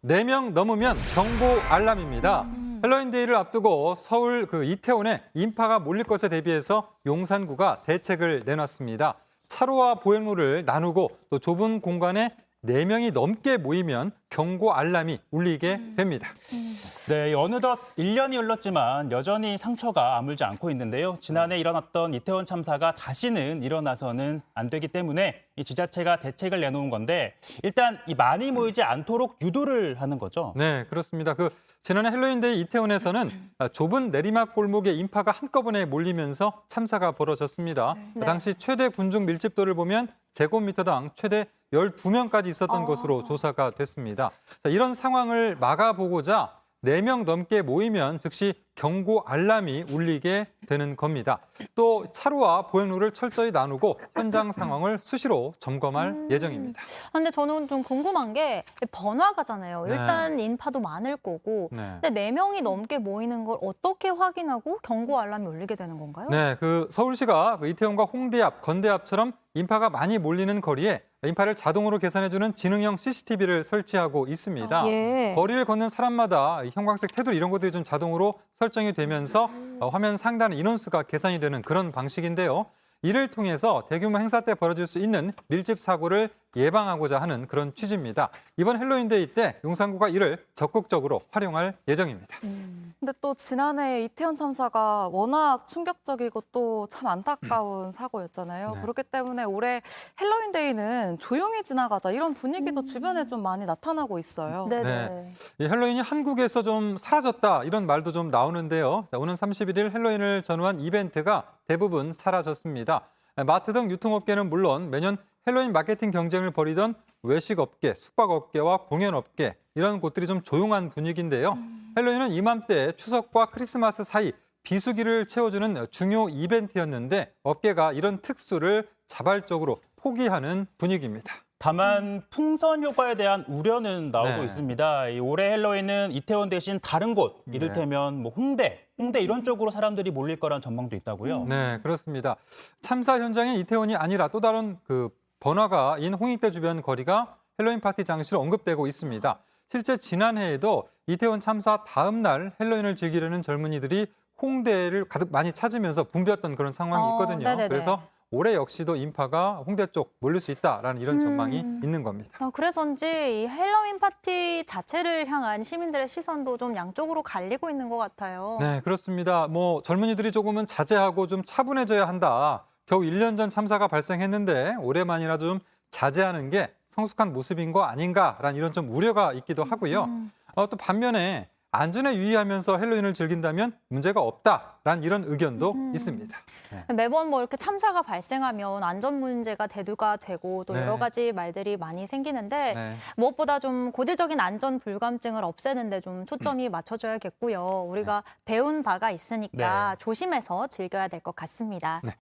4명 넘으면 경고 알람입니다. 헬로윈데이를 앞두고 서울 이태원에 인파가 몰릴 것에 대비해서 용산구가 대책을 내놨습니다. 차로와 보행로를 나누고 또 좁은 공간에 4명이 넘게 모이면 경고 알람이 울리게 됩니다. 네, 어느덧 1년이 흘렀지만 여전히 상처가 아물지 않고 있는데요. 지난해 일어났던 이태원 참사가 다시는 일어나서는 안 되기 때문에 이 지자체가 대책을 내놓은 건데 일단 이 많이 모이지 않도록 유도를 하는 거죠. 네, 그렇습니다. 지난해 헬로윈데이 이태원에서는 좁은 내리막 골목에 인파가 한꺼번에 몰리면서 참사가 벌어졌습니다. 네. 당시 최대 군중 밀집도를 보면 제곱미터당 최대 12명까지 있었던 것으로 조사가 됐습니다. 이런 상황을 막아보고자 4명 넘게 모이면 즉시 경고 알람이 울리게 되는 겁니다. 또 차로와 보행로를 철저히 나누고 현장 상황을 수시로 점검할 예정입니다. 근데 저는 좀 궁금한 게 번화가잖아요. 네. 일단 인파도 많을 거고. 네. 근데 4명이 넘게 모이는 걸 어떻게 확인하고 경고 알람이 울리게 되는 건가요? 네, 서울시가 이태원과 홍대 앞, 건대 앞처럼 인파가 많이 몰리는 거리에 인파를 자동으로 계산해주는 지능형 CCTV를 설치하고 있습니다. 예. 거리를 걷는 사람마다 형광색 테두리 이런 것들이 좀 자동으로 설정이 되면서 화면 상단 인원수가 계산이 되는 그런 방식인데요. 이를 통해서 대규모 행사 때 벌어질 수 있는 밀집 사고를 예방하고자 하는 그런 취지입니다. 이번 헬로윈데이 때 용산구가 이를 적극적으로 활용할 예정입니다. 근데 또 지난해 이태원 참사가 워낙 충격적이고 또 참 안타까운 사고였잖아요. 네. 그렇기 때문에 올해 헬로윈데이는 조용히 지나가자 이런 분위기도 주변에 좀 많이 나타나고 있어요. 네네. 네. 이 헬로윈이 한국에서 좀 사라졌다 이런 말도 좀 나오는데요. 오는 31일 헬로윈을 전후한 이벤트가 대부분 사라졌습니다. 마트 등 유통업계는 물론 매년 헬로윈 마케팅 경쟁을 벌이던 외식업계, 숙박업계와 공연업계 이런 곳들이 좀 조용한 분위기인데요. 헬로윈은 이맘때 추석과 크리스마스 사이 비수기를 채워주는 중요 이벤트였는데 업계가 이런 특수를 자발적으로 포기하는 분위기입니다. 다만 풍선 효과에 대한 우려는 나오고 네. 있습니다. 이 올해 헬로윈은 이태원 대신 다른 곳, 이를테면 홍대 이런 쪽으로 사람들이 몰릴 거란 전망도 있다고요. 네, 그렇습니다. 참사 현장인 이태원이 아니라 또 다른 번화가인 홍익대 주변 거리가 헬로윈 파티 장소로 언급되고 있습니다. 실제 지난해에도 이태원 참사 다음 날 헬로윈을 즐기려는 젊은이들이 홍대를 가득 많이 찾으면서 붐볐던 그런 상황이 있거든요. 네네네. 그래서 올해 역시도 인파가 홍대 쪽 몰릴 수 있다라는 이런 전망이 있는 겁니다. 그래서인지 이 헬로윈 파티 자체를 향한 시민들의 시선도 좀 양쪽으로 갈리고 있는 것 같아요. 네, 그렇습니다. 젊은이들이 조금은 자제하고 좀 차분해져야 한다. 겨우 1년 전 참사가 발생했는데 올해만이라도 좀 자제하는 게 성숙한 모습인 거 아닌가라는 이런 좀 우려가 있기도 하고요. 또 반면에 안전에 유의하면서 헬로윈을 즐긴다면 문제가 없다라는 이런 의견도 있습니다. 네. 매번 이렇게 참사가 발생하면 안전 문제가 대두가 되고 또 네. 여러 가지 말들이 많이 생기는데 네. 무엇보다 좀 고질적인 안전 불감증을 없애는 데 좀 초점이 맞춰져야겠고요. 우리가 배운 바가 있으니까 조심해서 즐겨야 될 것 같습니다. 네.